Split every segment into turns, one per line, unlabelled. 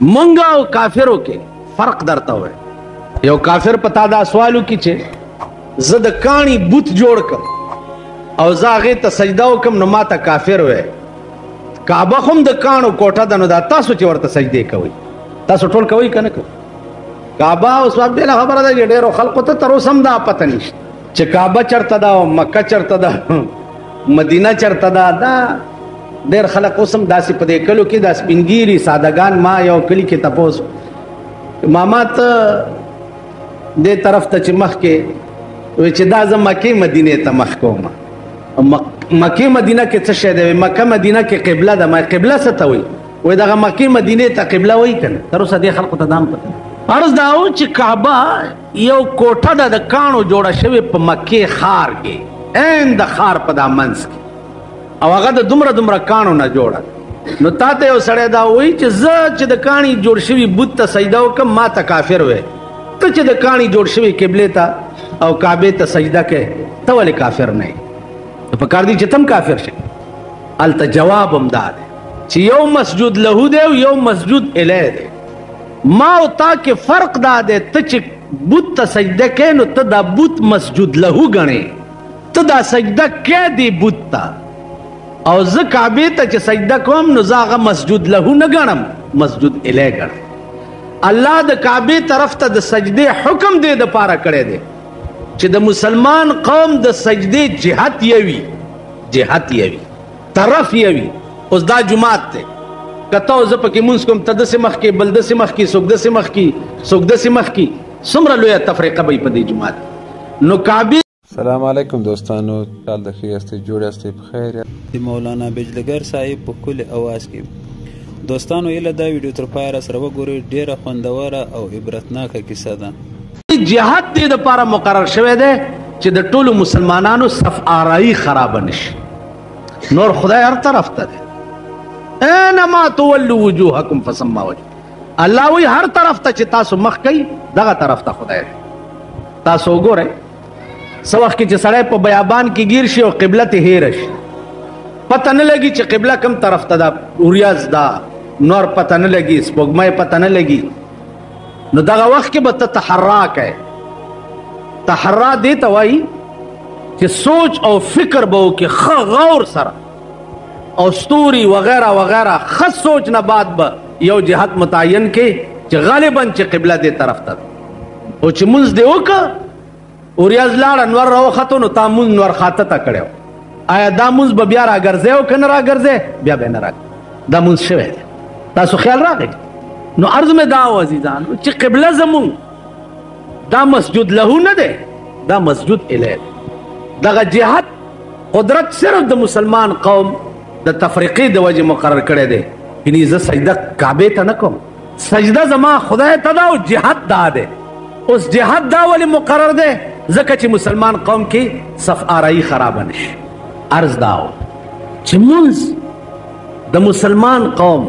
मंगा और काफिरों के फर्क दरता हुए यो काफिर पता दा सवालू की चे जद कानी बुत जोड़ कर और जागे त सजदाओ कम नमा ता काफिर हुए काबा हम द कानो कोठा दनो दा तासो चे वर्त सजदे कवई तासो टोल कवई कने को काबा उस वक्त बेला खबर दा डेरो खल्को त तरोसम दा पता नहीं चे काबा चढ़ता दा मक्का चढ़ता दा मदीना चढ़ता दा देर खलक उसम दासी पदे कलो की दास पिंगीरी सादगान मा यो कली के तपोस मामा त दे तरफ त चिमख के वे चे दा जम मक्के मदीने त मख को मक्के मदीना के च शे दे मक्का मदीना के क़िबला दा मा क़िबला से त वई वे दा मक्के मदीने त क़िबला वई कन तरो स दे खलक त दाम पता अर्ज दाओ चे काबा यो कोठा दा कानो जोड़ा शवे प मक्के खार के एन द खार पदा मंस के او هغه د دومره کانو نه جوړه نو تاته یو سړی دا وایي چې زه چې د کاڼي جوړ شوي بت ته سجده وکم ما ته کافر وې ته چې د کاڼي جوړ شوي قبلې ته او کعبې ته سجده کې ته ولې کافر نه یې په کار دي چې تم کافر شي هلته جواب هم دا دی چې یو مسجود له دی او یو مسجود الیه دی ما او تا کې فرق دا دی ته چې بت ته سجده کې نو ته دا بت مسجود له ګڼې ته دا سجده کې دی بت ته او زه کعبه ته چې سجده کوم نو زاغه مسجود له نه ګڼم مسجود الیه ګڼم الله د کعبه طرف ته د سجده حکم دی د پاره کړی دی چې د مسلمان قوم د سجده جهت یوي طرف یوي اوس دا جماعت ته کته زه پکې مونږ کوم تدس مخ کې بلدس مخ کې سوګدس مخ کې سوګدس مخ کې سمره لوی تفریقه به په دې جماعت نو کعبه
سلام علیکم دوستانو چال د خیرسته جوړ استه بخیر
د مولانا بجلګر صاحب په کل اواز کې دوستانو یله دا ویډیو تر پایه سره وګورئ ډیره خوندوره او عبرتناکه کیسه ده
جهاد دې د لپاره مقرر شوی دی چې د ټولو مسلمانانو صف آرایی خراب نشي نور خدای هر طرف ته دی انما تولوا وجوهکم فثم وجه الله وی هر طرف ته چې تاسو مخ کوي دغه طرف ته خدای تاسو وګورئ سو وخت کې چې سړی په بیابان کې گیر شي او قبله ته هیر شي پته نه لګي چې قبله کم طرف ته ده اوریاز ده نور پته نه لګي سپوږمۍ پته نه لګي نو دغه وخت کې به ته تحرا کوې تحرا دې ته وایي چې سوچ او فکر به وکړې ښه غور سره او ستوري وغیره وغیره ښه سوچ نه بعد به یو جهت متعین کې چې غالبا چې قبله دې طرف ته ده او چې مونځ دې وکړه اوریاز لاړ انور راوخته نو تا مونږ نور خاطه تا کړو آیا دا مونږ به بیا راګرځي او کنه راګرځي بیا به نه راګرځي دا مونږ شوی تاسو خیال راغی نو عرض مې دا و عزیزان چې قبله زمون دا مسجد له نه ده دا مسجد الیه دغه جهاد قدرت صرف د مسلمان قوم د تفریقې د وجه مقرر کړی دی یعنی زه سجده کعبه ته نه کوم سجده زما خدای ته دا او جهاد دا ده اوس جهاد دا ولی مقرر ده ځکه چې مسلمان قوم کې صف آرایی خراب نشي عرض داو چې مونږ د مسلمان قوم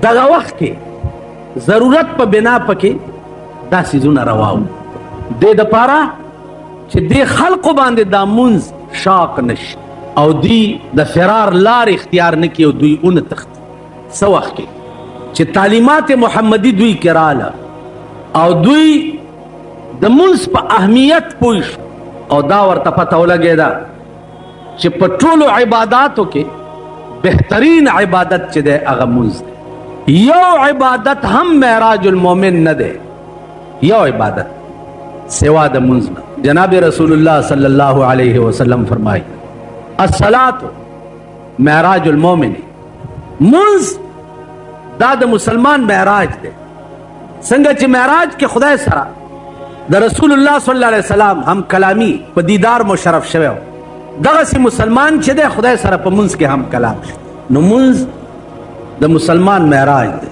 دغه وخت کې ضرورت په بنا پکې دا سيزونه رواو د دپاره چې د خلقو باندې دا مونږ شاق نشي او دی د فرار لار اختیار نه کړي او دوی اون تخت څه وخت کې چې تعلیمات محمدي دوی کې رااله او دوی د منځ په اهمیت پوه او دا ورته پته ولګېده چې په ټولو عباداتو کې بهترین عبادت چې دی هغه منځ دی یو عبادت هم معراج المؤمن نه دی یو عبادت سوا د منځ نه جناب رسول الله صلی الله علیه وسلم فرمایي الصلاة معراج المؤمن منځ دا د مسلمان معراج دی څنګه چې معراج کې خدای سره د رسول الله صلی الله علیه وسلم هم کلامی په دیدار مشرف شوی دغه سي مسلمان چې د خدای سره په منځ کې هم کلام نو منځ د مسلمان معراج دی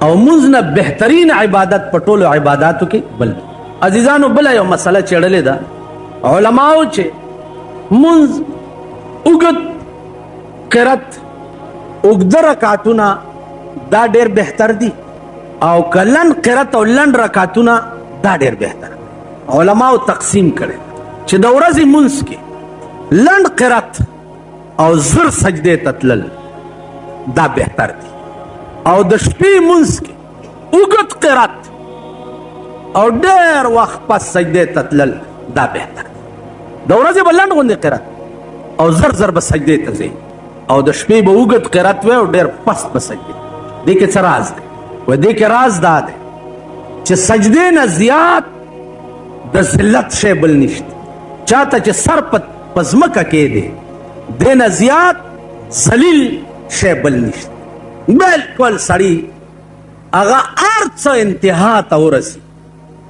او منځ نه بهترین عبادت په ټولو عبادتو کې بل عزیزانو بل یو مسله چړلې ده علماو چې منځ اوږد قرت اوږده رکعتونه دا ډېر بهتر دي او کلن قرت او لنډ رکعتونه دا ډېر بهتر علماو تقسیم کړي چې د ورځې منځ کې لنډ قرت او زر سجدې ته تلل دا بهتر دي او د شپې منځ کې اوږد قرات او ډېر وخت پس سجدې ته تلل دا بهتر د ورځې به لنډ غوندې قرات او زر زر به سجدې ته ځې او د شپې به اوږد قرات وی او ډېر پس به سجدې دې کې څه راز دی و دې کې راز دا دی چې سجدې نه زیات د ذلت شی بل نشته چاته چې سر په ځمکه کې دی دې نه زیات ذلیل شی بل نشته بلکل سړي هغه هر څه انتها ته ورسي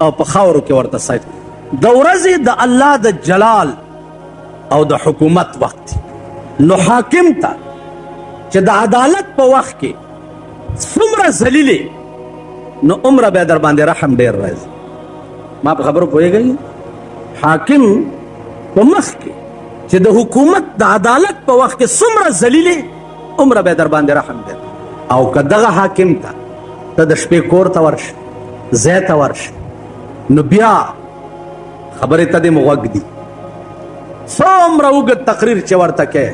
او په خاورو کې ورته سجده د ورځې د الله د جلال او د حکومت وخت نو حاکم ته چې د عدالت په وخت کې څومره ذلیلې نو عمره به در باندې رحم ډېر راځي ما په خبرو پوهېږئ حاکم په مخ کې چې د حکومت د عدالت په وخت کې څومره ذلیلې عمره به در باندې رحم ډېر او که دغه حاکم ته ته د شپې کور ته ورشه ځای ته ورشه نو بیا خبرې ته دې غوږ دي څومره اوږد تقریر چې ورته کوې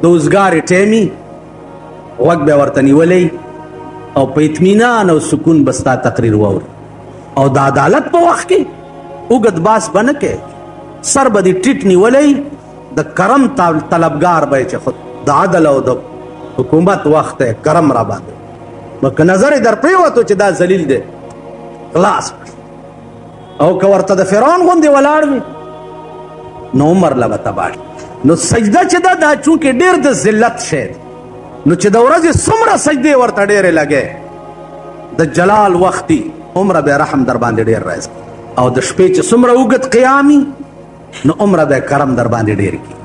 د اوزګارې ټیمي غوږ به ورته نیولی او په اطمینان او سکون به ستا تقریر واوري او د عدالت په وخت کې اوږد باس به نه کوې سر به دې ټیټ نیولی د کرم طلبګار به چې خود د عدل او د حکومت وخت دی کرم را باندې نو که نظر یې در پرېوتو چې دا ذلیل دی خلاص او که ورته د فرعون غوندې ولاړ وي نو عمر له به تباه نو سجده چې ده دا چونکې ډېر د ذلت شی دی نو چې د ورځې څومره سجدې ورته ډېرې لګې د جلال وختي عمره به رحم در باندې ډېر راځي او د شپې چې څومره اوږد قیامي نو عمره به کرم در باندې ډېر کړي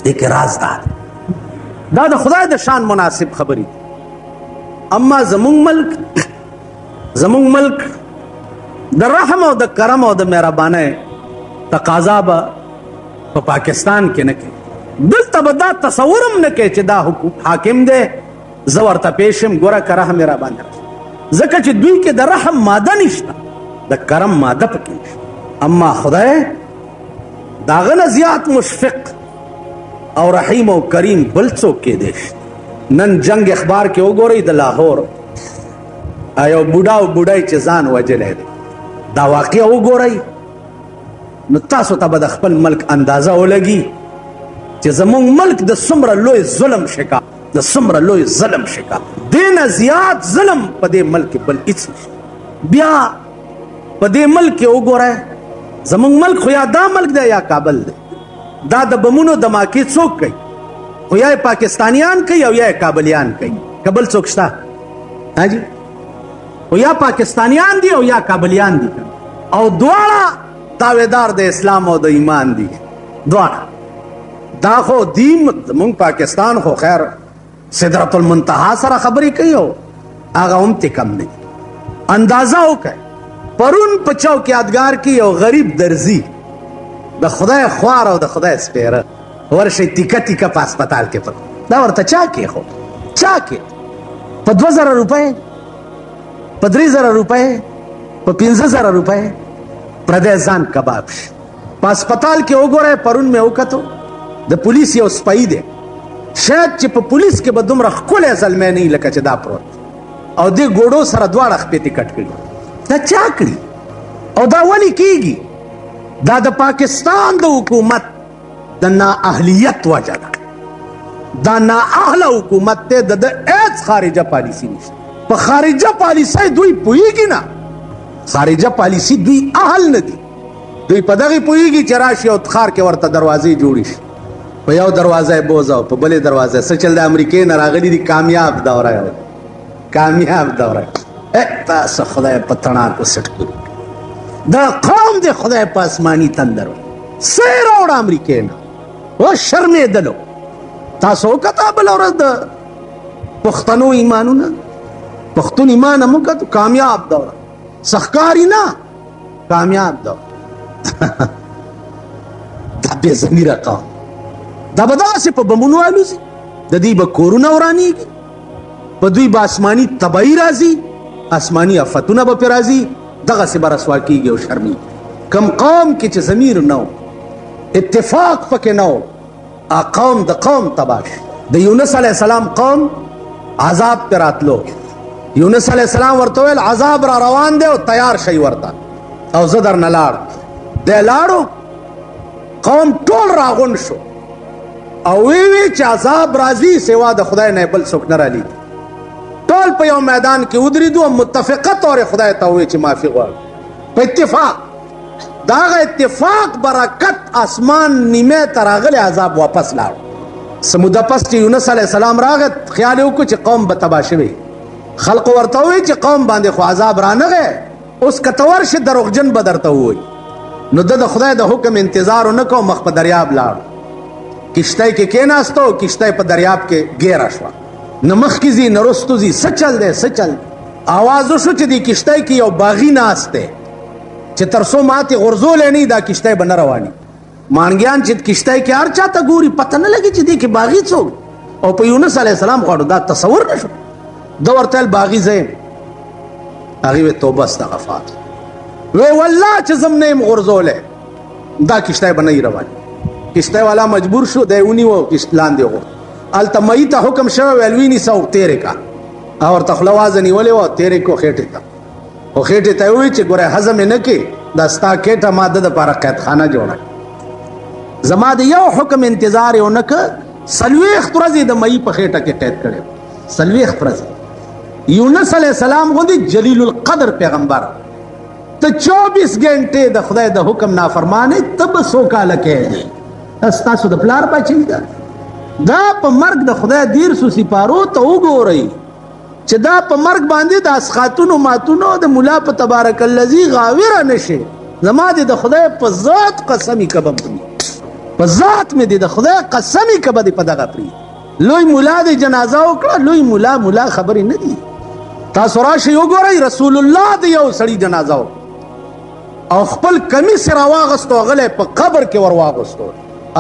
دې کې راز دا دی دا د خدای د شان مناسب خبرې دي اما زمونږ ملک د رحم او د کرم او د مهربانۍ تقاضا به په پاکستان کې نه کوي دلته به دا تصور هم نه کوي چې دا حاکم دی زه ورته پیش یم ګوره که رحم یې راباندې راشي ځکه چې دوی کې د رحم ماده نشته د کرم ماده پکې نشته اما خدای د هغه نه زیات مشفق او رحیم او کریم بل څوک کېدی شي نن جنگ اخبار کې وګورئ د لاهور یو بوډا او بوډۍ چې ځان وجلی دی دا واقعه وګورئ نو تاسو ته به د خپل ملک اندازه ولګي چې زموږ ملک د څومره لوی ظلم شکار د څومره لوی ظلم شکار دې نه زیات ظلم په دې ملک بل هېڅ نشته بیا په دې ملک کې وګورئ زموږ ملک خو یا دا ملک دی یا کابل دی دا د بمونو دماکې څوک کوي خو یا پاکستانیان کوي او یا کابلیان کوي کابل څوک شته حاجي او یا پاکستانیان دي او یا کابلیان دي او دواړه دعویدار د اسلام او د ایمان دي دواړه دا خو دیم مونږ پاکستان خو خیر سدرت المنتہا سره خبرې کوي او هغه هم تی کم نه اندازه وکړئ پرون په چوک یادګار کې یو غریب درزي د خدای خوار او د خدای سپیره ورشي تیکه تیکه په هسپتال کې پکو دا ورته چا کېښود چا کېښود په 2000 روپۍ په 3000 روپۍ په 15000 روپۍ پردی ځان کباب شي په هسپتال کې وګورئ پرون مې وکتو د پولیس یو سپی دی شاید چې په پولیس کې به دومره ښکلی زلمی نه وي لکه چې دا پروت او دې ګوډو سره دواړه خپې تې کټ کړي دا چا کړي او دا ولې کېږي دا د پاکستان د حکومت د نااهلیت وجه ده دا نااهله حکومت دی د هېڅ خارجه پالیسي نشته په خارجه پالیسۍ دوی پوهېږي نه خارجه پالیسي دوی اهل نه دي دوی په دغې پوهېږي چې راشي او تخار کې ورته دروازې جوړې شي په یو دروازه یې بوځه او په بلې دروازه څه چل د امریکې نه راغلي دي کامیاب دوره کامیاب دوره تاسو خدای په تڼاکو سټ کړي دا قوم دی خدای په آسماني تندر څه یې راوړه امریکې نه وشرمېدلو تاسو وکته بله ورځ د پښتنو ایمانونه پښتون ایمان هم وکتو کامیاب دوره سخکاری نه کامیاب دوره دا بې ضمیره قوم دا به داسې په بمونو الوزي د دوی به کورونه ورانېږي په دوی به آسماني تباهي راځي آسماني افتونه به پرې راځي دغسې به رسوا کېږي او شرمېږي کم قوم کې چې ضمیر نه و اتفاق پکې نه و قوم د قوم تباه شي د یونس علیه السلام قوم عذاب پې راتلو یونس علیہ السلام ورته ویل عذاب را روان دی او تیار شي ورته او زه درنه لاړ دی لاړو قوم ټول راغونډ شو او وی چې عذاب راځي سوا د خدای نه بل څوک نه رالیږي ټول په یو میدان کې ودرېدو متفقه طور خدای ته وویل چې معافي غواړو په اتفاق د هغه اتفاق برکت اسمان نیمه ته راغلی عذاب واپس لاړو څه موده پس چې یونس علیه السلام راغی خیال یې وکړو چې قوم به تباه شوی خلقو ورته وویل چې قوم باندې خو عذاب رانغی اوس که ته ورشې دروغجن به درته ووایي نو د خدای د حکم انتظار ونه کو مخ په دریاب لاړ کشتۍ کې کېناستو کشتۍ په دریاب کې ګیره شوه نه مخکې ځي نه رستو ځي څه چل دی څه چل آواز وشو چې دې کشتۍ کې یو باغي ناست دی چې تر څو ماتې غورځولی نه دا کشتۍ به نه رواني مانګیان چې کشتۍ کې هر چا ته ګوري پته نه لګي چې دې کې باغي څوک او په یونس علیه السلام غواړو دا تصور نه شو ده ورته ویل باغي زه یم هغې وی توبه استغفار وی والله چې زم نه یم غورځولی دا کشتۍ به نه وي رواني کشتۍ والا مجبور شو دی ونیو لاندې غور هلته مئی ته حکم شوی ویل ونیسه او تېرې کا او ورته خوله وازه نیولې وه تېرې کو خېټې ته خو خېټې ته یې ووایي چې ګوره هضم یې نه کې دا ستا کېټه ما د دپاره قیدخانه جوړه زما د یو حکم انتظار یې ونه که 40 ورځې د مئی په خېټه کې قید کړی 40 ورځې یونس علیه السلام غوندې جلیل القدر پیغمبر ته 24 ګنټې د خدای د حکم نافرمانې ته به څو کاله کېږي ستاسو د پلار بچی ده دا په مرګ د خدای 13 سپارو ته وګورئ چې دا په مرګ باندې د اسخاتونو ماتونو د ملا په تبارک الذي غاوره نشي زما د خدای په ذات قسمی کبم په ذات مې د خدای قسمی کبه په دغه پری لوی مولا د جنازه وکړه لوی مولا خبرې نه دي تاسو راشئ وګورئ رسول الله د یو سړي جنازه او خپل کمیس راواغستو غلی په قبر کې ور واغستو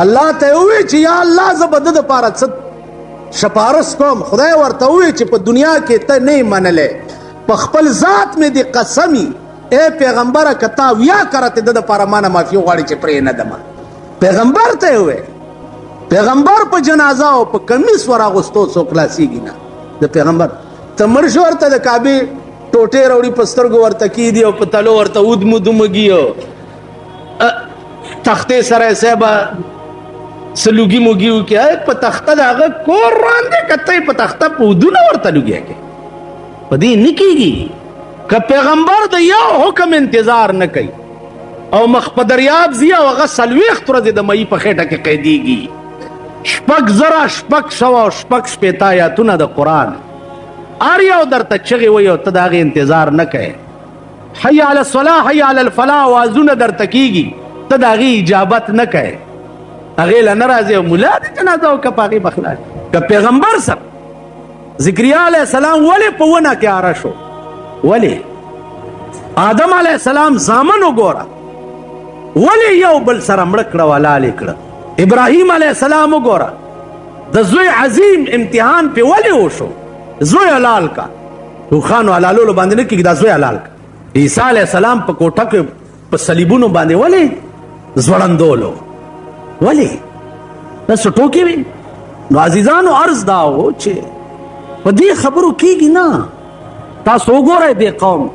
الله ته ووایي چې یا الله زه به د دپاره څه شپارس کوم خدای ورته ووایي چې په دنیا کې ته نه یې منلی په خپل ذات مې د قسمي ای پیغمبره که تا ویا کرته د دپاره ما نه معافي وغواړي چې پرې نه دمه پیغمبر ته یې ووایي پیغمبر په جنازه او په کمیس ور اغوستو څوک خلاصېږي نه د پیغمبر ته مړ شو ورته د کعبې ټوټې راوړي په سترګو ورته کېدي او په تلو ورته ودمږي او تختې سره یې صاحبه څه لوګي موګي وکړي په تخته د هغه کور راندې که ته یې په تخته په ودونه ورته لوګی کړې په دې نه کېږي که پیغمبر د یو حکم انتظار نه کوي او مخ په دریاب ځي او هغه 40 ورځې د مئی په خېټه کې قیدېږي 6,000 آیاتونه د قرآن هر یو درته چغې وایي او ته د هغې انتظار نه کوې حی علی الصلاح حی علی الفلاح وازونه درته کېږي ته د هغې اجابت نه کوې هغې له نه راځي او ملا د جنازه وکړه په هغې به خلاص که پیغمبر سره ذکریا علیه السلام ولې په ونه کې اره شو ولې آدم علیه السلام زامن وګوره ولې یو بل سره مړه کړه ولالې کړه ابراهیم علیه السلام وګوره د زوی عظیم امتحان پې ولې وشو زوی حلال کا روخانو حلالولو باندې نه کېږي دا زوی حلال کا عیسی علیه السلام په کوټه کې په صلیبونو باندې ولې ځوړندولو ولې دا څه ټوکې وي نو عزیزانو عرض دا و چې په دې خبرو کېږي نه تاسو وګورئ دې قوم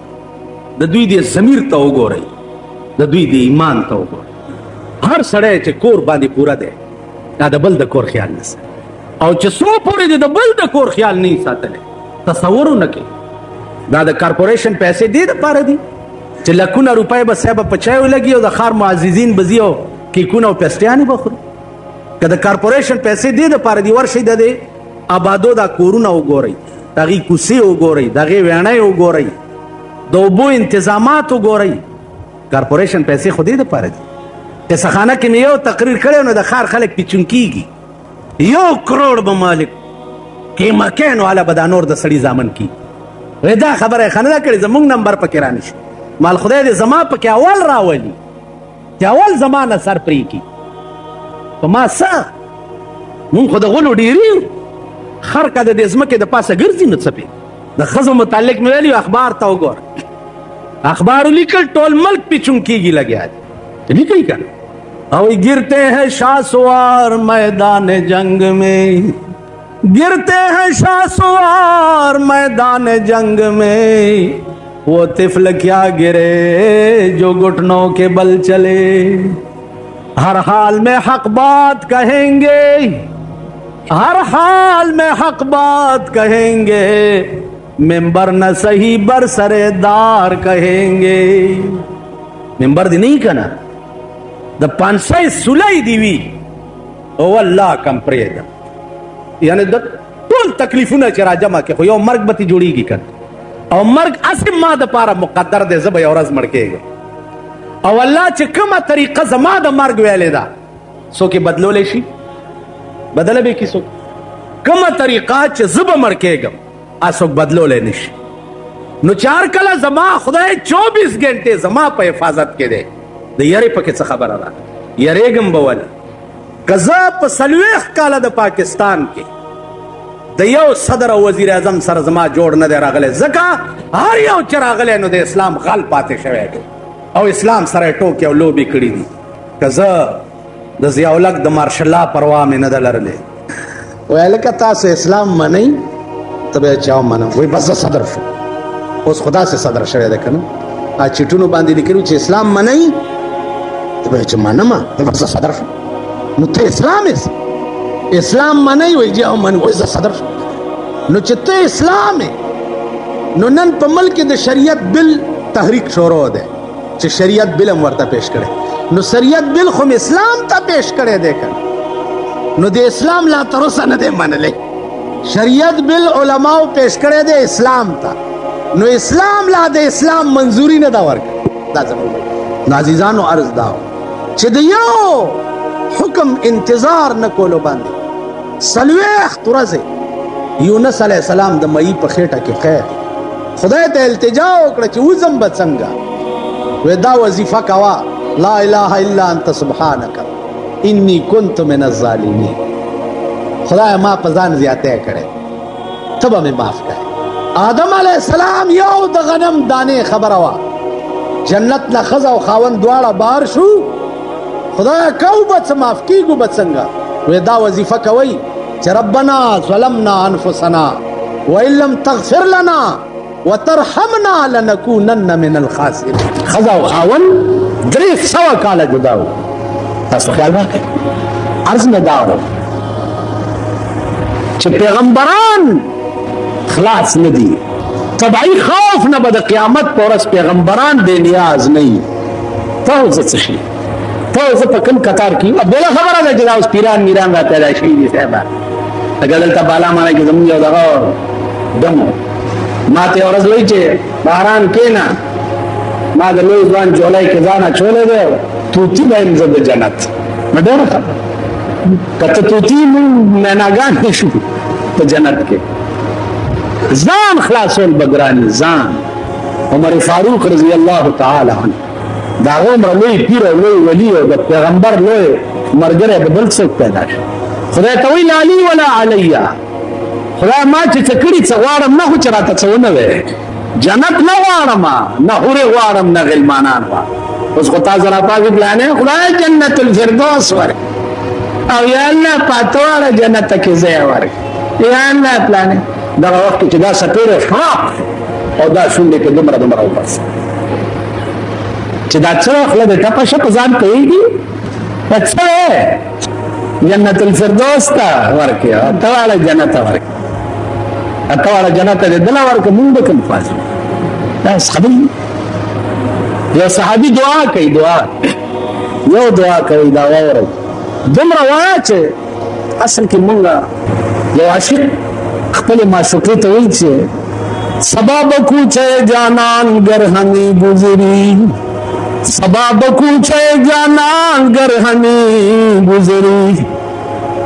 د دوی د ضمیر ته وګورئ د دوی د ایمان ته وګورئ هر سړی چې کور باندې پوره دی دا د بل د کور خیال نه ساتي او چې څو پورې د بل د کور خیال نه ساتلی تصور نه کوي دا د کارپوریشن پیسې دې دپاره دي چې لکونه روپۍ به صاحبه په چایو لګي او د ښار معززین به ځي او کیکونه او پیسټیانې به خوري که د کارپوریشن پیسې دې دپاره دي ورشئ د دې آبادو دا کورونه وګورئ د هغې کوڅې وګورئ د هغې ویڼۍ وګورئ د اوبو انتظامات وګورئ کارپوریشن پیسې خو دې دپاره دي قصهخانه کې مې یو تقریر کړی نو د ښار خلک پیچون کېږي 1 کروڑ به مالک قیمکین والا به دا نور د سړي زامن کی وی دا خبره یې ښه نه ده کړې زمونږ نمبر پکې رانشي مال خدای دې زما پکې اول راولي چې اول زما نه سر پرې کړي په ما څه مونږ خو د غلو ډېري یو خر که د دې ځمکې د پاسه ګرځي نو څه پې د ښځو متعلق مې ویلي اخبار ته وګوره اخبار لیکل ټول ملک پیچون کېږي لګیا دی لیکئ که نه او گرتے ہیں شاہ سوار میدان جنگ میں गिरते हैं शाहसवार मैदान जंग में, वो तिफल क्या गिरे जो घुटनों के बल चले। हर हाल में हक बात कहेंगे, हर हाल में हक बात कहेंगे, मिंबर न सही बरसरेदार कहेंगे। मिंबर दी नहीं कहना द 500 सुलाई दीवी ओ अल्लाह कम प्रेदा, यानी द टोल तकलीफुना चरा जमा के यो मर्ग बती जोड़ीगी कर, और मर्ग असिम मा द पारा मुकद्दर दे जब औरज मड़केगा, और अल्लाह च कमा तरीका जमा द मर्ग वेले दा सो के बदलो लेशी बदल बे किसो कमा तरीका च जब मड़केगा आसो बदलो ले निश नु चार कला जमा खुदाए 24 घंटे जमा पे हिफाजत के दे यरे पके च खबर आ यरेगम बवल गजब सलवेख काला द पाकिस्तान के दयो सदर और वजीर आजम सर जमा जोड़ न दे रागले जका हर यो चरागले नु दे इस्लाम गाल पाते शवे और इस्लाम सरे टोके लो भी कड़ी दी गजब द जियाउलक द मार्शल्ला परवा में न दलरले वेल का तासे इस्लाम मनई तबे चाव मना वही बस सदर उस खुदा से सदर शवे देखन आ चिटुनु बांधी लिखिनु च इस्लाम मनई तबे च मनमा बस सदर नु ते इस्लाम मनई वही जाओ मन वही सदर नु चित्ते इस्लाम है नु नन पमल के द शरीयत बिल तहरीक शोरो दे च शरीयत बिल हम वर्ता पेश करे नु शरीयत बिल खुम इस्लाम ता पेश करे देखन नु दे इस्लाम ला तरोसा न दे मन ले शरीयत बिल उलमाओ पेश करे दे इस्लाम था नो इस्लाम ला दे इस्लाम मंजूरी न दावर नाजीजानो अर्ज दाओ चिदियो हुक्म इंतजार न कोलो बांधे सलवेख तुरजे यूनुस अलैहि सलाम द मई पखेटा के खैर खुदा ते इल्तिजा ओकड़े च उजम बचंगा वेदा वजीफा कवा ला इलाहा इल्ला अंत सुब्हानक इन्नी कुंतु मिनज़ ज़ालिमीन खुदा माँ पजान ज्यादा करे तब हमें माफ करे। आदम अलैहिस्सलाम यो द गनम दाने खबर हुआ जन्नत न खजा व खावन द्वारा बार शू खुदा कौ बच माफ की गु बचंगा वेदा वजीफा कवई च रब्बना ज़लमना अनफुसना व इल्लम तगफिर लना व तरहमना लनकूनन्न मिनल खासिरीन। खजा व खावन 300 काला जुदाओ तासो ख्याल रखे अर्ज में दाओ पैगंबरान खलास न दी तबाई खौफ न बद क़यामत पोरस पैगंबरान बेनियाज नहीं तो पकन कतार की अब बोला खबर है जरा उस पीरान मीरान का तेरा शहीद साहबा अगर ता बाला माने के जमुन यो दगा दम माते औरज लई छे बहरान के ना मा द लोई जवान जोलाई के जाना छोले दे तू ती बाइन जब जन्नत मैं डर था कत तू ती मैनागान निशु तो जन्नत के जान खलासोल बगरानी जान उमर फारूक रजी अल्लाह ताला अन्हु दागो मरलोई पीर लोई वली और पैगंबर लोई मरगरे बदल से पैदा खुदा तवी लाली वला अलैया खुदा मा चकड़ी चवारम ना हो चराता चवने वे जन्नत ना वारमा ना हुरे वारम ना गिलमानान वा उसको ताजरा पाके प्लान खुदा जन्नतुल फिरदौस वर और या अल्लाह पातवार जन्नत के ज़ेवर या अल्लाह प्लान दा वक्त कि दा सपेरे फ्राक और दा शुंडे के दुमरा ऊपर से चिदा चोख लदे तपश पजान कहेगी अच्छा है जन्नतुल फिरदौस ता वरके तवाला जन्नत वरके तवाला जन्नत दे दला वरके मुंडे के पास बस खबी या सहाबी दुआ कई दुआ यो दुआ कई दा और दुमरा वाचे असल की मुंगा यो आशिक खपले माशुके तो वही छे सबब कुछे जानान गरहनी गुजरी सबब कुछे जानान गरहनी गुजरी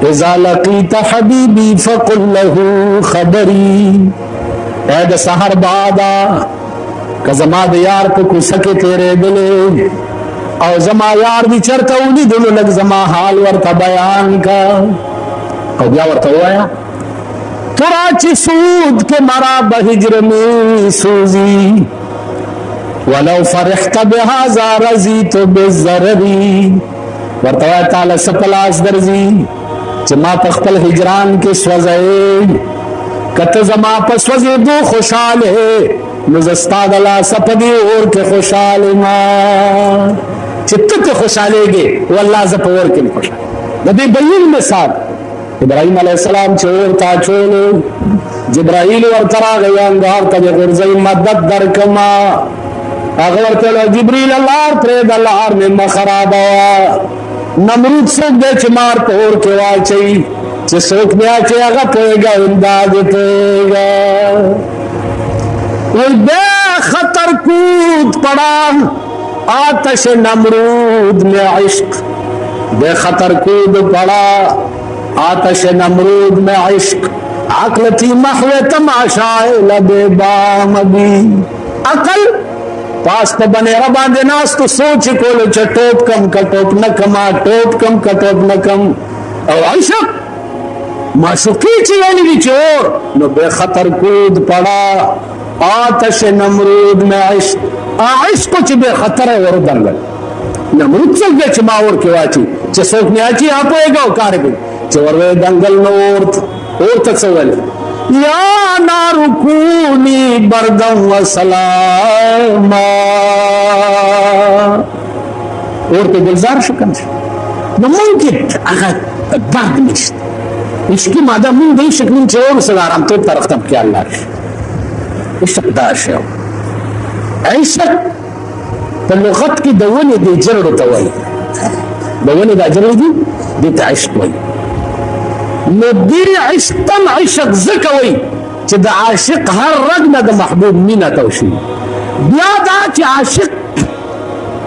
इज़ा लक़ीत हबीबी फ़क़ुल लहू ख़बरी ऐद सहर बादा कज़माद यार पे कुछ सके तेरे दिले और जमा यार भी चरता उली दिलो लग जमा हाल वर्ता बयान का और क्या वर्ता हुआ तुराची सूद के मरा बहिज्र में सूजी वलो फरख्त बिहाज़ा रज़ी तो बेज़ररी वर्ता ताला सपलास दर्जी
چې ما په خپل هجران کې سوځې کته زما په سوځېدو خوشاله نو زه ستا د لاسه په دې اور کې خوشاله ما چې ته خوشالېږې والله زه په اور کې خوشاله. د دې بیل مثال ابراهیم علیه السلام چې اور ته اچولو جبرائیل ورته راغی انګار ته دې غورځوي مدد درکما هغه ورته جبرائیل لار پرېږده لار مې مه خرابوه. نمرود څوک دی چې مار په اور کې واچوي چې څوک بیا چې هغه پوهېږه امداد یې پوهېږه. بے خطر کود پڑا آتش نمرود میں عشق بے خطر کود پڑا آتش نمرود میں عشق عقل تھی محو تماشائے لبے بام بھی عقل پاس پہ بنے رباندے ناس تو سوچ کولو چا ٹوپ کم کا ٹوپ نکما ٹوپ کم کا ٹوپ نکم او عشق معشوقی چیلی دی چور نو بے خطر کود پڑا آتش نمرود میں عشق عشق چی بے خطر ہے ورو دنگل نمرود چل گئے چی ماور کی واچی چی سوک نیاچی آپ ہوئے گا کارے گئے چی وروے دنگل نورت اور تک سوال یا نارو کونی بردم و سلاما اور تو گلزار شکن شا نمونکت اگر درد نشت عشقی مادہ من دی شکلین چی اور سدارم تو طرفتم کیا اللہ رشت عشق داش ہے عشق په لغت کې د ونې د جرړو ته وایي د ونې د جرړې دي دې ته عشق وایي. نو دې عشق تم عشق ځکه وایي چې د عاشق هر رګ نه د محبوب مینه توشي. بیا دا چې عاشق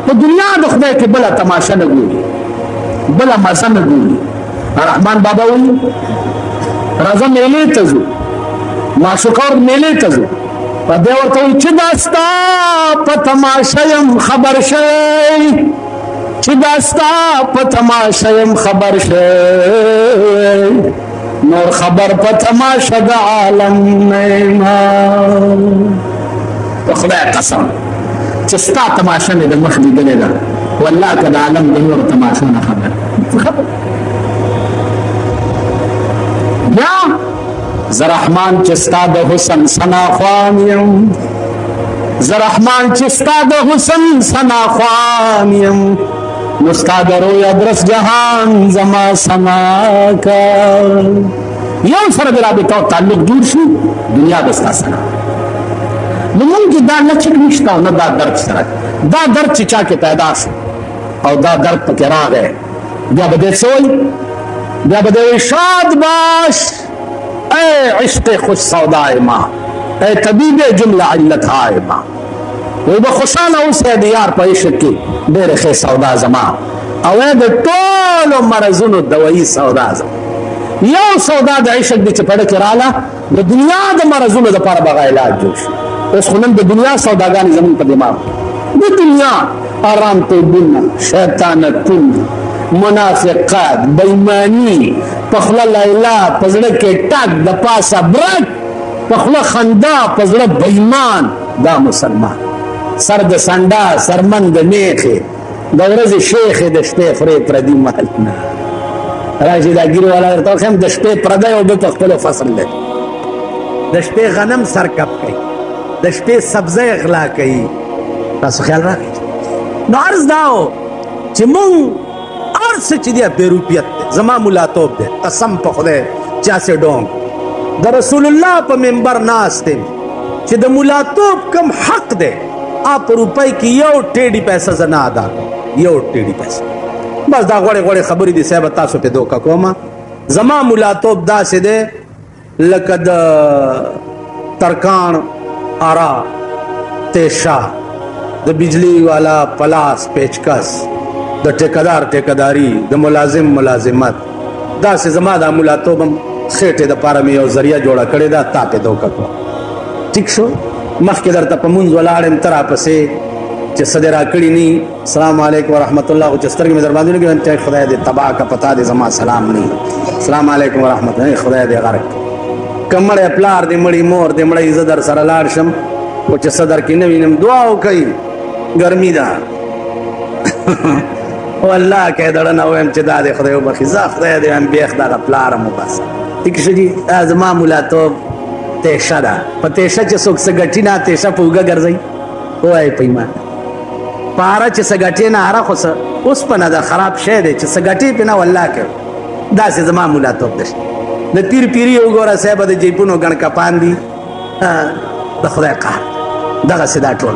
په دنیا د خدای کې بله تماشه نه ګوري بله مزه نه ګوري. رحمان بابا وایي راځه میلې ته ځو معشوقان میلې ته ځو په بیا ورته وایي چې دا ستا په تماشه یم خبر شوی چې دا ستا په تماشه یم خبر شوی نور خبر په تماشه د عالم نه ما په خدای قسم چې ستا تماشه مې د مخ لیدلې ده والله که د عالم د نور تماشه نه خبر یا زرحمان چستا د حسن سنا خوان یم زرحمان چستا د حسن سنا خوان یم نستا د روی ادرس جهان زما سنا کا یو سره د رابطه او تعلق جوړ شي دنیا دستا سنا نو مونږ دا لچک نشته نه دا درد سره دا درد چې چا کې پیدا شو او دا درد پکې راغی بیا به دې څه وایي بیا به دې شاد باش اے عشق خوش سودائے ماں اے طبیب جملہ علت آئے ماں وہ بخوشانہ اسے دیار پا عشق کی دیر خی سودا زمان او اے دے طول مرزون دوائی سودا زمان یو سودا دا عشق دی چی پڑک رالا دا دنیا دا مرزون دا پار بغا علاج جوش اس خونن دا دنیا سوداگانی زمین پا دماغ دا دنیا آرام تو بنا شیطانتون منافقات بېماني پخله لیلا پزړه کې ټک د پاسه برک پخله خندا پزړه بېمان دا مسلمان سر د سنډا سرمن د میخې د ورځې شیخې د شپې خورې پردي محل نه راشي دا ګیرو والا درته وښیم د شپې پردی او به په خپلو فصل دی د شپې غنم سرکب کوي د شپې سبزی غلا کوي تاسو خیال راغی نو عرض دا و چې مونږ هر څه چې دی بېروپیت دی زما ملاتوب دی قسم په خدای چاسې ډونګ د رسول الله په منبر ناست یم چې د ملاتوب کم حق دی آپ روپۍ کې یو ټیډي پیسه زه نه ادا کوم یو ټیډي پیسه بس دا غوړې غوړې خبرې دي صاحبه تاسو پې دوکه کومه زما ملاتوب داسې دی لکه د ترکاڼ ارا تیشا د بجلی والا پلاس پیچکس د ټیکدار ټیکداري د ملازم ملازمت داسې زما دا ملاتوب هم خېټې دپاره مې یو ذریعه جوړه کړې ده تا پې دوکه کړه ټیک شو مخکې درته په مونځ ولاړ یم ته راپسې چې څه دې راکړي نی السلام علیکم ورحمت الله خو چې سترګې مې در باندې لګي چې خدای دې تباه که پتا دې زما سلام نه السلام علیکم ورحمت الله خدای دې غرق که مړی پلار دې مړی مور دې مړی زه در سره لاړ شم خو چې څه در کې نه وینم دعا وکئ ګرمي ده
والله کې دړنه وایم چې دا دې خدای وبخي زه خدای دې هم بیخ دغه پلار مو بس ټیک شو جي زما مولاتوب تیشه ده په تیشه چې څوک څه ګټي نه تیشه په اوږه ګرځوي ووایي په ایمان پاره چې څه ګټې نه هره خو څه اوسپنه ده خراب شی دی چې څه ګټې پې نه والله کوي داسې زما مولاتوب دی د پیر پیري وګوره صاحبه د جیپونو ګڼ کپان دي د خدای قهر دغسې دا ټول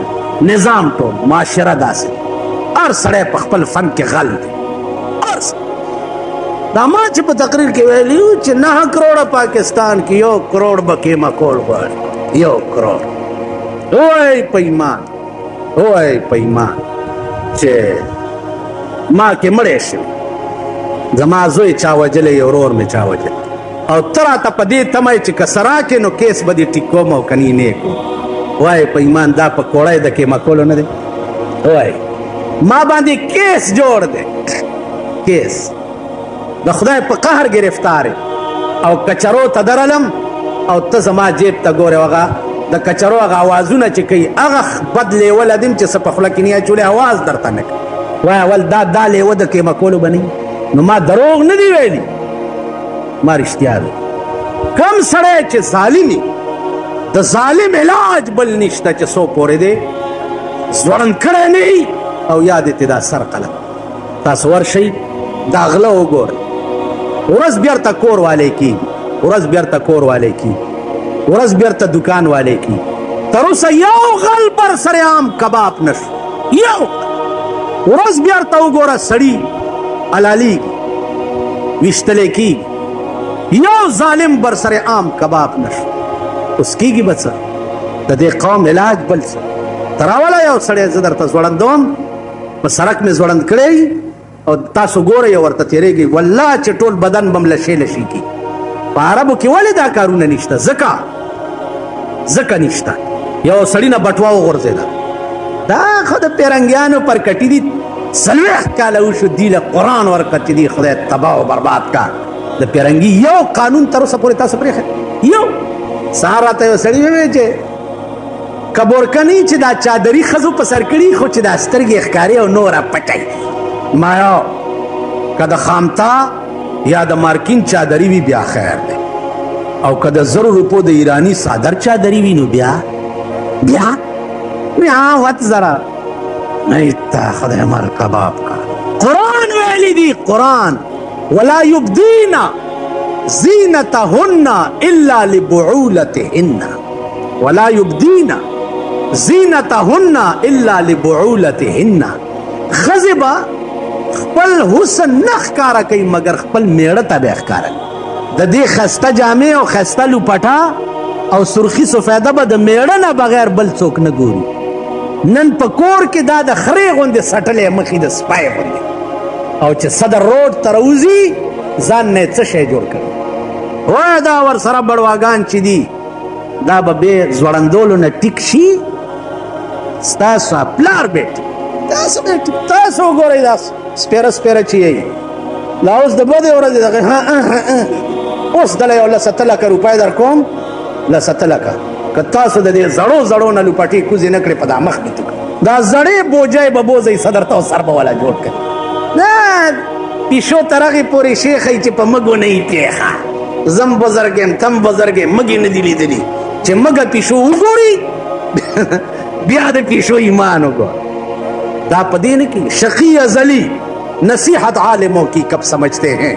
نظام ټول معاشره داسې هر سړی په خپل فن کې غل دی هر دا ما چې په تقریر کې ویلي وو چې 9 کروڑه پاکستان کې 1 کروڑ به قیمه کول غواړي 1 کروڑ وای په ایمان وای په ایمان چې ما کې مړی شوي زما زوی چا وجلی یو ورور مې چا وجلی او ته راته په دې تمه چې که څه راکې نو کیس به دې ټیک کوم او کني نه کوم وای په ایمان دا په کوړی د قیمه کولو نه دی وای ما باندې کیس جوړ دی کیس د خدای په قهر گرفتار او کچرو ته درلم او ته زما جیب ته ګورې هغه د کچرو هغه اوازونه چې کوي هغه بد لیوه لدیم چې څه په خوله کې نه اچولی اواز درته نه کوي وایه ول دا لیوه د قیمه کولو به نه نو ما دروغ نه دی ویلي ما رښتیا دی کم سړی چې ظالمي د ظالم علاج بل نشته چې څو پورې دی ځوړند کړی نه او یا دې دا سر قلم تاسو ورشئ دا غله وګورئ ورځ بیرته کور والی کېږي ورځ بیرته کور والی کېږي ورځ بیرته دکان والی کېږي تر اوسه یو غل بر سر عام کباب نشو یو ورځ بیرته وګوره سړي حلالیږي ویشتلی کېږي یو ظالم بر سر عام کباب نشو اوس کېږي به څه د دې قوم علاج بل څه ته راوله یو سړی زه درته ځوړندوم په سړک مې ځوړند کړی او تاسو ګورئ او ورته تېرېږئ والله چې ټول بدن به م لشې لشې کي په عربو کې ولې دا کارونه نشته ځکه نشته یو سړي نه بټوه وغورځېده دا خو د پیرنګیانو پر کټي دي 40 کاله وشو دي له قرآن ورکړه چې دي خدای تباه و برباد کا د پیرنګي یو قانون تر اوسه پورې تاسو پرېښی یو سهار راته یو سړي وویل چې که بورکنی چې دا چادري ښځو په سر کړي خو چې دا سترګې ښکاري او نوره پټی ما یو که د خامتا یا د مارکین چادري وي بیا خیر دی او که د 1000 روپو د ایرانی صادر چادري وي نو بیا وت ذرا نیتا خدای مال کباب کا قرآن ویلی دی قرآن ولا یبدینا زینتهن الا لبعولتهن ولا یبدینا زینتهن الا لبعولتهن خزبا خپل حسن نه ښکاره کوي مګر خپل میړه ته به یې ښکاره د دې خسته جامې او خسته لوپټه او سرخي سفیده به د میړه نه بغیر بل څوک نه ګوري نن په کور کې دا د خرې غوندې سټلې مخې د سپی غوندې او چې صدر روډ ته راوځي ځان نه یې څه شی جوړ کړي وایه دا ورسره بړواګان چې دي دا به بې ځوړندولو نه ټیک شي ستاسو پلار بیټ تاسو وګورئ دا سپیره چې یې لا اوس د بدې ورځې دغه اوس دله یو 100 روپۍ در کوم 100 که تاسو د دې زړو نه لوپټې کوزې نه کړې په دا مخ کې دا زړې بوجۍ به بوځئ صدر ته سر به والا جوړ کړي نه پیشو تر هغې پورې شیخئ چې په مږو نه یې پېښه زم بزرګ یم تم بزرګ یم مږې نه دي لیدلي چې مږه پیشو وګوري بیا د پیشو ایمان وګوره دا په دې نه کې شقی ازلی نصیحت عالموں کی کب سمجھتے ہیں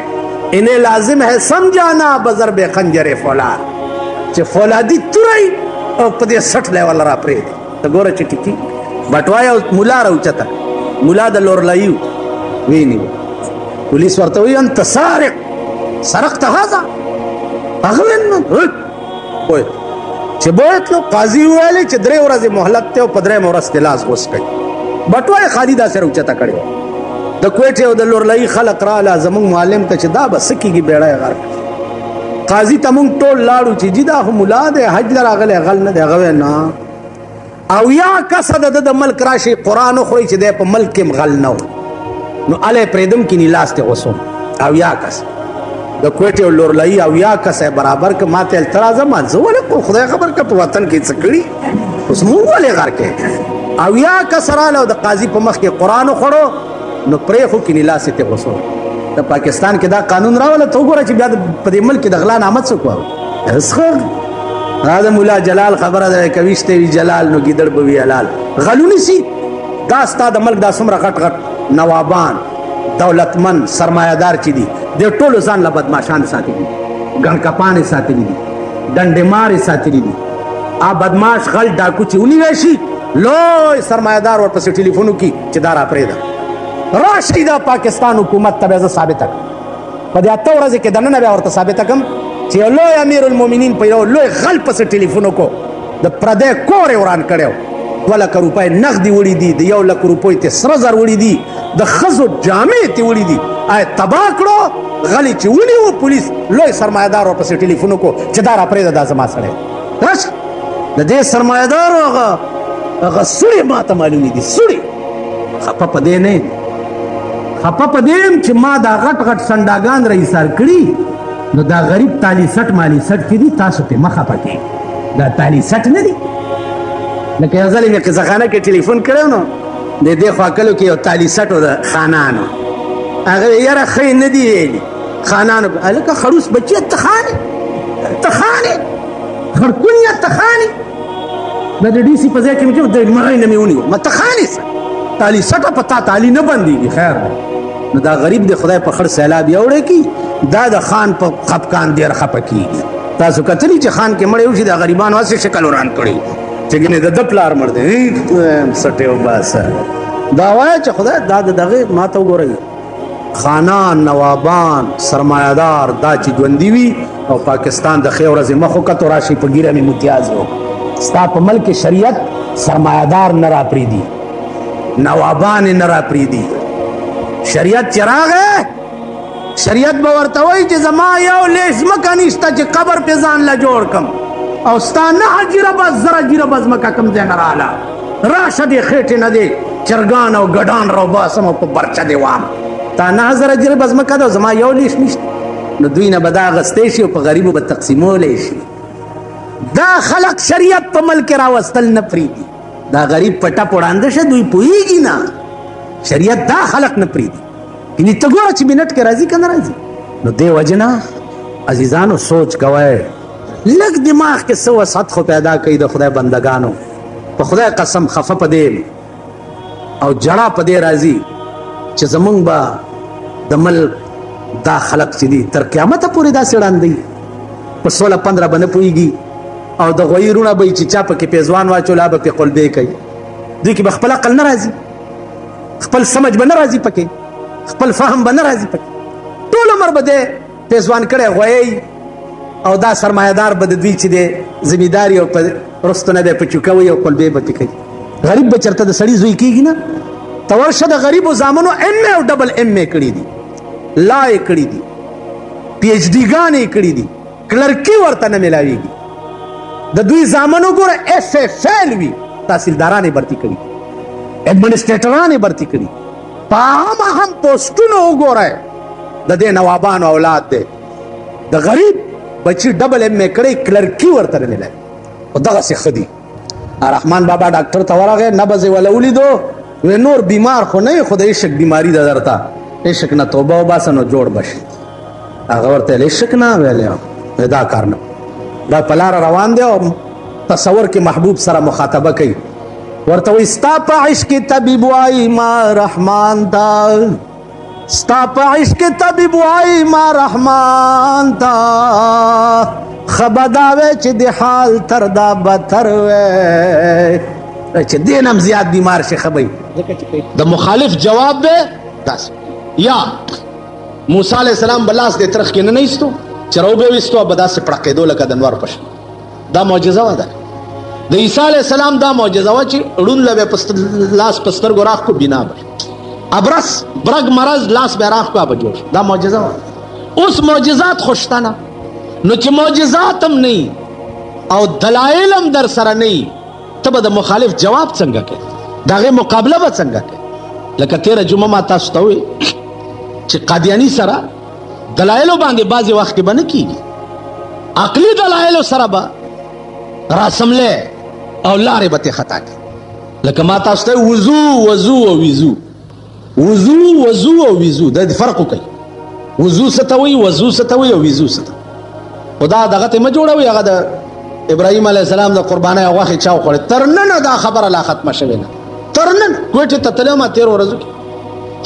انہیں لازم ہے سمجھانا بضرب خنجر فولاد چې فولادي توری او په دې 60 لیول را پرېږدي ته ګوره چې ټیکي بټوای او مولا راوچته مولا د لورلایو ویني پولیس ورته وایي انت سارق سرقت هذا هغه وایي چې بوتلو قاضي وویلې چې 3 ورځې مهلت ته او په 3 ورځ کې لاس غوڅ کړي بټوای خالي داسې راوچته کړی د کوټې او د لورلایي خلق راله زموږ معلم ته چې دا به څه کېږي بیړی غر قاضي ته مونږ ټول لاړو چې جي دا خو ملا دی حج له راغلی غل نه دی هغه ویل نه او یا کسه د ملک راشي قرآن وخورئ چې دی په ملک کې غل نه و نو الی پرېږدم کینی لاس ته غوڅوم او یا کس د کوټې او لورلایي او یا کس برابر که ما ته هلته راځم زه ولې کوم خدای خبر که په وطن کې څه کړي اوس مونږ ولې غر کې او یا کس راله او د قاضي په مخ کې قرآن وخوړو نو پرې خو کې لاسې ته غوسو د پاکستان کې دا قانون راوله ته وګوره چې بیا په دې ملک د غلا نامت څوک وایي اسخه دا د مولا جلال خبره ده کويشته وی جلال نو ګیدړ به وی حلال غلونی سي دا ستا د ملک دا څومره غټ غټ نوابان دولتمن سرمایدار چې دي د ټولو ځان له بدمعشان ساتي دي ګڼکپانې ساتلي دي ډنډې مارې ساتلي دي بدماش غل ډاکو چې ونیوی شي لوی سرمایدار ورپسې ټلیفونو کې چې دا را پرېږده راشئ دا پاکستان حکومت ته به زه ثابته کړم په دې 8 ورځې کې دننه بیا ورته ثابته کړم چې یو لوی امیر المؤمنین په یو لوی غل پسې ټلیفون وکړو د پردی کور یې وران کړی 2 لک روپۍ نغدي وړي دي د 1 لک روپۍ ته سره زر وړي دي د ښځو جامې ته وړي دي تباه کړو غلی چې ونیو پولیس لوی سرمایدار ورپسې ټلیفون وکړو چې دا را پرېږده دا زما سړی راشه د دې سرمایدارو هغه سوړې ما ته معلومې دي سوړې خفه په دې نه خفه په دې یم چې ما دا غټ غټ سنډاګان را ایسار کړي نو دا غریب تالی سټ مالی سټ کې دي تاسو ته مخه پکې دا تالی سټ نه دي لکه یو ځل مې قصهخانه کې ټلیفون کړی نو د دې خوا کلو کې یو تالی سټ و د خانانو هغه یاره ښه نه دي ویلي خانانو هلکه خړوس بچی ته خانې خړکونیه ته خانې دا د ډي سي په ځای کې مې د مرۍ نه مې ونیو ما ته خانې څه تالی سټه په تا تالی نه بندېږي خیر نو دا غریب د خدای په خړ سیلاب یوړی کی دا د خان په خفقان ډېر خفه کېږي تاسو کتلي چې خان کې مړی وشي دا غریبانو هسې شکل وران کړي چې ګنې د ده پلار مړ دی سټې وباسه دا وایه چې خدای دا د دغې ما ته وګورئ خانان نوابان سرمایهدار دا چې ژوندي وي او پاکستان د ښې ورځې مخ وکتو راشي په ګیره مې متیاز و ستا په ملک شریعت سرمایهدار نه راپرېږدي نوابان یې نه راپرېږدي شریعت چې راغی شریعت به ورته وایي چې زما یو لیش ځمکه نشته چې قبر پې ځان له جوړ کړم او ستا 9 جیره بس زره جیره به ځمکه کوم ځای نه راله راشه دې خېټې نه دې چرګان او ګډان راوباسم او په برچه دې وام تا 9000 جیره به ځمکه ده زما یو لیش نشته نو دوی نه به دا اخیستی شي او په غریبو به تقسیمولی شي دا خلق شریعت په ملک راوستل نه پرېږدي دا غریب په ټپ وړاندې شه دوی پوهېږي نه شریعت دا خلق نه پرېږدي یعنې ته ګوره چې منټ کې راځي که نه راځي نو دې وجې نه عزیزانو سوچ کوئ لږ دماغ کې څه وسعت خو پیدا کوي د خدای بندګانو په خدای قسم خفه په دې او جړه په دې راځي چې زمونږ به د ملک دا خلق چې دي تر قیامته پورې داسې ړاندوي په 16-15 به نه پوهېږي او د غویي رونه به یې چې چا پکې پیزوان واچولا به پې قلبې کوي دوی کې به خپل عقل نه راځي خپل سمج به نه راځي پکې خپل فهم به نه راځي پکې ټول عمر به دی پیزوان کړی غویی او دا سرمایهدار به د دوی چې دی زمینداري او په رستو نه دی په چوکه وي او قلبې به پې کوي غریب به چېرته د سړي زوی کېږي نه ته ورشه د غریبو زامنو MA او ډبل MA کړي دي لا یې کړي دي PhD ګانې یې کړي دي کلرکي ورته نه میلاویږي د دوی زامنو ګوره FFL وي تحصیلداران یې برتي کړي ایڈمنسټریټران یې برتي کړي په عامه هم پوسټونه وګورئ د دې نوابانو اولاد دی د غریب بچي ډبل MA کړی کلرکي ورته نه میلاوي او دغسې ښه دي رحمان بابا ډاکټر ته ورغی نبض یې وله ولیدو وی نور بیمار خو نه یې خو د عشق بیماري ده درته عشق نه توبه وباسه نو جوړ بشي هغه ورته ویل عشق نه ویلی دا کار نه دا په لاره روان دی او تصور کې محبوب سره مخاطبه کوي ورته وایي ستا په عشق طبیب وایي ما رحمان ته ستا په عشق طبیب وایي ما رحمان ته خبه دا وی چې د حال تر دا بدتر وی چې دین هم زیات بیمار شي خبی د مخالف جواب دی داس یا موسی علیہ السلام بلاس د ترخ کې نه ایستو چې راوبې ویستو به داسې پړقېدو لکه د انوار پش دا معجزه وه ده د عیسی علیہ السلام دا معجزه وه چې ړوند له به لاس په سترګو راښ کو بنا به ابرس برګ مرض لاس به راښ کو به جوړ دا معجزه وه اوس معجزات خو شته نه نو چې معجزات هم نه او دلایل هم در سره نه ته به د مخالف جواب څنګه کوي د هغې مقابله به څنګه کوي لکه تېره جمعه ما تاسو ته وویل چې قادیاني سره دلایلو باندې بعضې وخت کې به نه کېږي عقلي دلایلو سره به راسملی او لارې به ترې خطا کړي لکه ما تاسو ته وضو او وضو وضو او وضو د فرق کوي. وضو ستوي، وضو ستوي او وضو ست. خدا دغه ته ما جوړوي هغه د ابراهيم عليه السلام د قرباني غوښه چاو خوړ ترنن دا خبره لا ختمه شوه نه. ترنن کوټه ته تلما 13 ورځې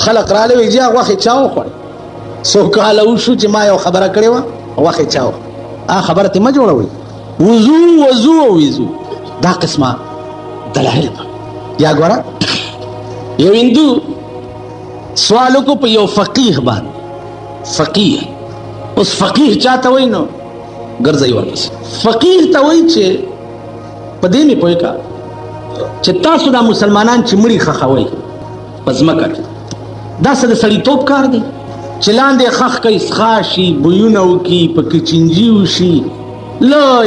خلق را لوي چې غوښه چاو خوړ. سو کال او شو چې ما یو خبره کړې و غوښه چاو. خبره ته ما جوړوي. وضو او وضو دا قسمه دلایل. یا ګوره یو هندو سوالو کو په یو فقيه باندې. فقيه اوس فقيه چاته وای نو ګرځي ورپسې. فقيه ته وای چې په دې می پوي کا چې تاسو د مسلمانان چې مړي خخوي پس مکه دا څه د سړی توپ کار دی چې لاندې خخ کوي سخاشي بویونه وکي په کې چنجي وشي. لا